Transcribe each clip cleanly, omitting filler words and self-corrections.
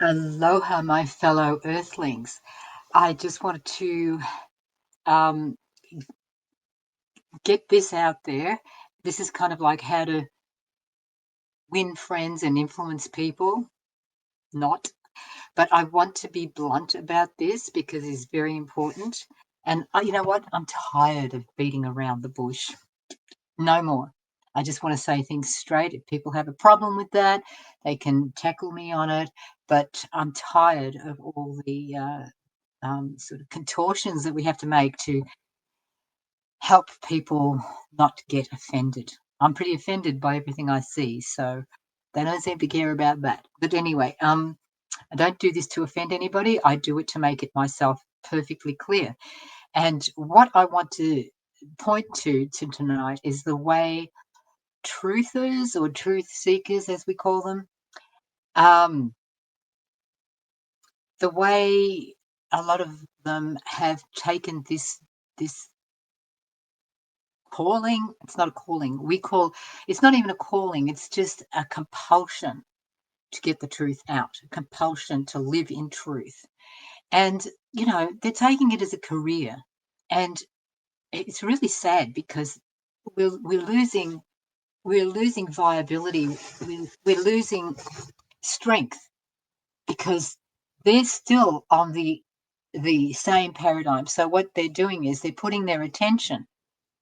Aloha, my fellow Earthlings. I just wanted to um, get this out there. This is kind of like how to win friends and influence people. Not, but I want to be blunt about this because it's very important. And you know what? I'm tired of beating around the bush. No more. I just want to say things straight. If people have a problem with that, they can tackle me on it. But I'm tired of all the sort of contortions that we have to make to help people not get offended. I'm pretty offended by everything I see, so they don't seem to care about that. But anyway, I don't do this to offend anybody. I do it to make it myself perfectly clear. And what I want to point to tonight is the way truthers or truth seekers, as we call them, um, the way a lot of them have taken this calling. It's not a calling. It's not even a calling. It's just a compulsion to get the truth out, a compulsion to live in truth. And, they're taking it as a career. And it's really sad because we're losing we're losing viability. We're losing strength because they're still on the same paradigm. So what they're doing is they're putting their attention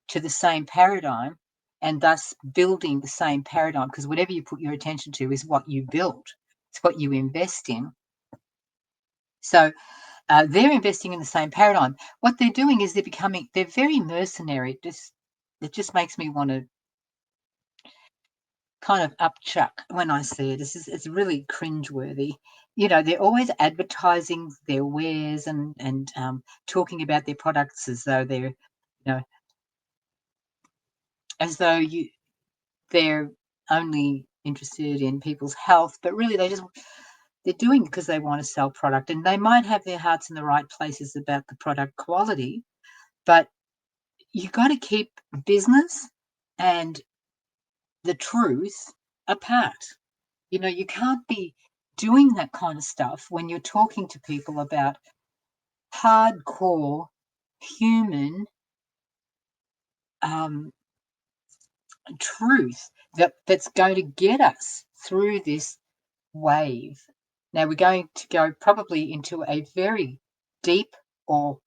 to the same paradigm and thus building the same paradigm, because whatever you put your attention to is what you build, it's what you invest in. So they're investing in the same paradigm. What they're doing is they're very mercenary. It just makes me want to kind of upchuck when I see it. It's really cringeworthy. They're always advertising their wares and talking about their products as though know, they're only interested in people's health, but really they're doing it because they want to sell product, and they might have their hearts in the right places about the product quality, but you got to keep business and the truth apart. You can't be doing that kind of stuff when you're talking to people about hardcore human um, truth that's going to get us through this wave. Now we're going to go probably into a very deep or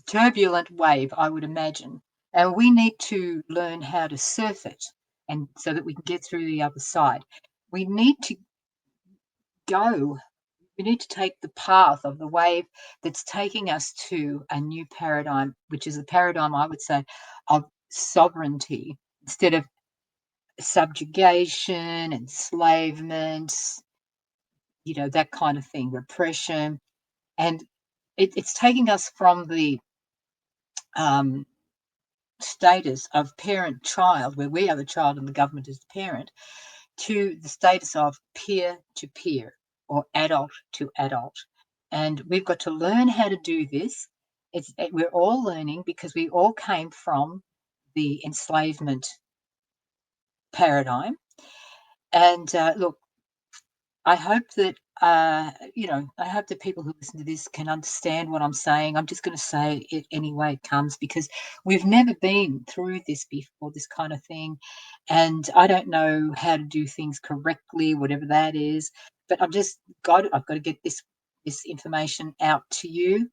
turbulent wave, I would imagine. And we need to learn how to surf it and so that we can get through the other side. We need to go, we need to take the path of the wave that's taking us to a new paradigm, which is a paradigm, I would say, of sovereignty instead of subjugation, enslavement, that kind of thing, repression. And it's taking us from the um, status of parent child, where we are the child and the government is the parent, to the status of peer to peer or adult to adult. And we've got to learn how to do this. We're all learning because we all came from the enslavement paradigm. And look, I hope that I hope that people who listen to this can understand what I'm saying. I'm just going to say it any way it comes because we've never been through this before, this kind of thing, and I don't know how to do things correctly, whatever that is. But I've got to get this information out to you.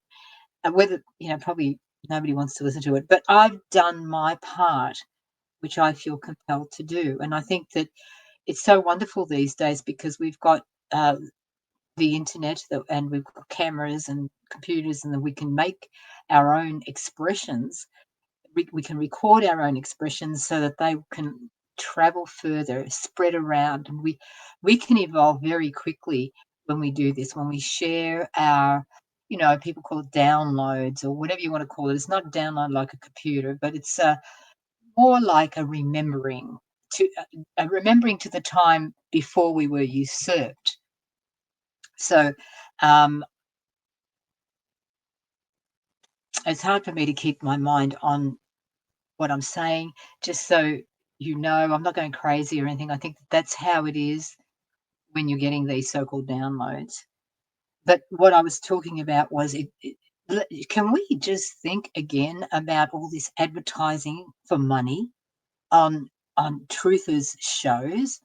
Whether probably nobody wants to listen to it, but I've done my part, which I feel compelled to do, and I think that it's so wonderful these days because we've got uh, the internet and we've got cameras and computers, and then we can make our own expressions. We can record our own expressions so that they can travel further, spread around, and we can evolve very quickly when we do this. When we share our, people call it downloads or whatever you want to call it. It's not a download like a computer, but it's more like a remembering to the time before we were usurped. So it's hard for me to keep my mind on what I'm saying, just so I'm not going crazy or anything. I think that's how it is. when you're getting these so-called downloads. But what I was talking about was can we just think again about all this advertising for money on truthers shows?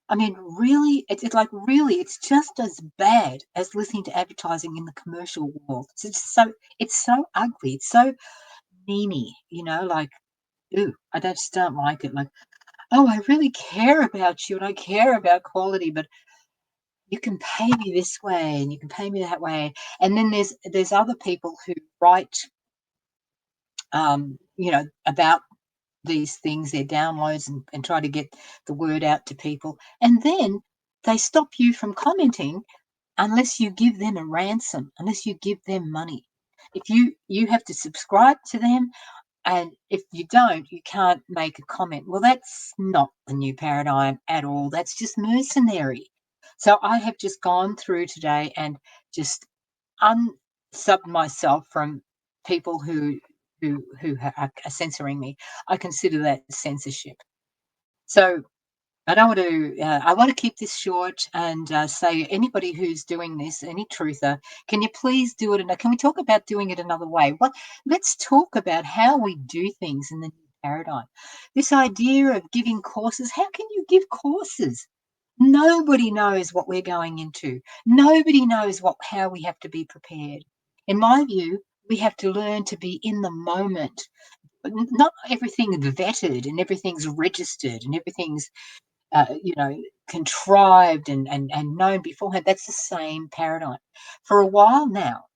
I mean, really, it's like really, it's just as bad as listening to advertising in the commercial world. It's so ugly. It's so meany, like, ooh, I just don't like it. Like, oh, I really care about you and I care about quality, but you can pay me this way and you can pay me that way. And then there's other people who write, about these things, their downloads, and try to get the word out to people. And then they stop you from commenting unless you give them a ransom, unless you give them money. If you have to subscribe to them, and if you don't, you can't make a comment. Well, that's not the new paradigm at all. That's just mercenary. So I have just gone through today and just unsubbed myself from people who are censoring me. I consider that censorship. So I don't want to. I want to keep this short and say anybody who's doing this, any truther, can you please do it? And can we talk about doing it another way? Let's talk about how we do things in the new paradigm. This idea of giving courses. How can you give courses? Nobody knows what we're going into. Nobody knows how we have to be prepared. In my view, we have to learn to be in the moment. Not everything vetted and everything's registered and everything's uh, you know, contrived and known beforehand. That's the same paradigm. For a while now,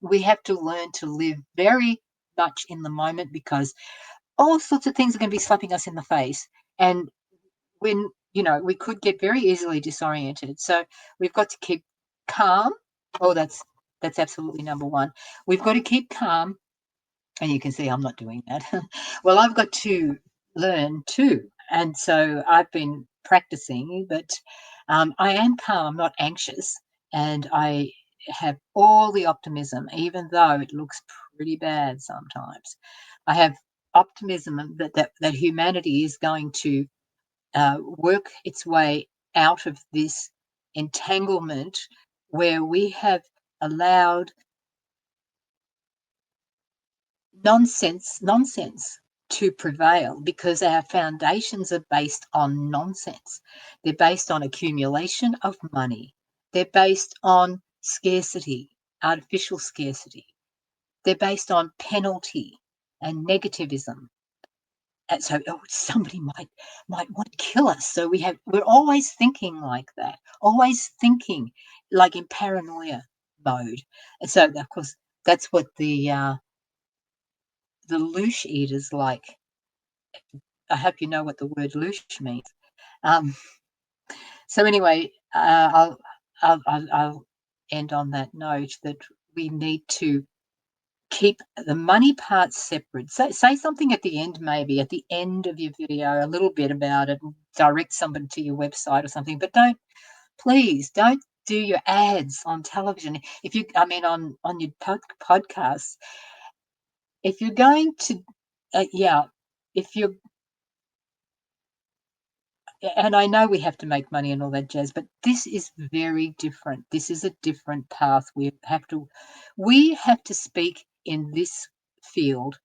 we have to learn to live very much in the moment because all sorts of things are going to be slapping us in the face. And when, we could get very easily disoriented. So we've got to keep calm. Oh, that's absolutely number one. We've got to keep calm, and you can see I'm not doing that. Well, I've got to learn too. And so I've been practicing, but I am calm, I'm not anxious. And I have all the optimism, even though it looks pretty bad sometimes. I have optimism that humanity is going to work its way out of this entanglement where we have allowed nonsense to prevail because our foundations are based on nonsense. They're based on accumulation of money. They're based on scarcity, artificial scarcity. They're based on penalty and negativism. And so somebody might want to kill us. So we're always thinking like that, always thinking like in paranoia mode. And so of course that's what the loosh eaters like. I hope you know what the word loosh means. Um, so anyway, I'll end on that note that we need to keep the money parts separate. Say something at the end, maybe at the end of your video, a little bit about it, and direct somebody to your website or something. But please don't do your ads on television. If you, I mean, on your podcasts, if you're going to, yeah, if you're and I know we have to make money and all that jazz, but this is very different. This is a different path. We have to speak in this field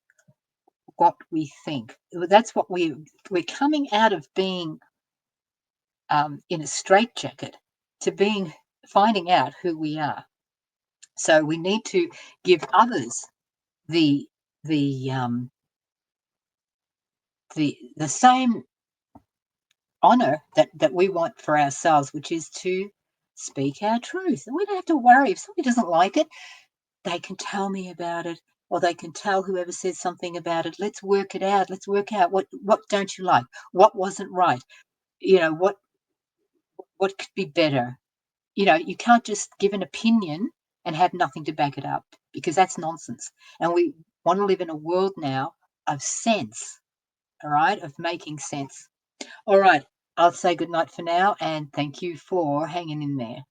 what we think. That's what we're coming out of being in a straitjacket to finding out who we are. So we need to give others the the um, the same honor that we want for ourselves, which is to speak our truth. And we don't have to worry if somebody doesn't like it. They can tell me about it, or they can tell whoever says something about it. Let's work it out. Let's work out what don't you like, what wasn't right. What could be better. You can't just give an opinion and have nothing to back it up because that's nonsense. And we want to live in a world now of sense, all right, of making sense. All right. I'll say good night for now and thank you for hanging in there.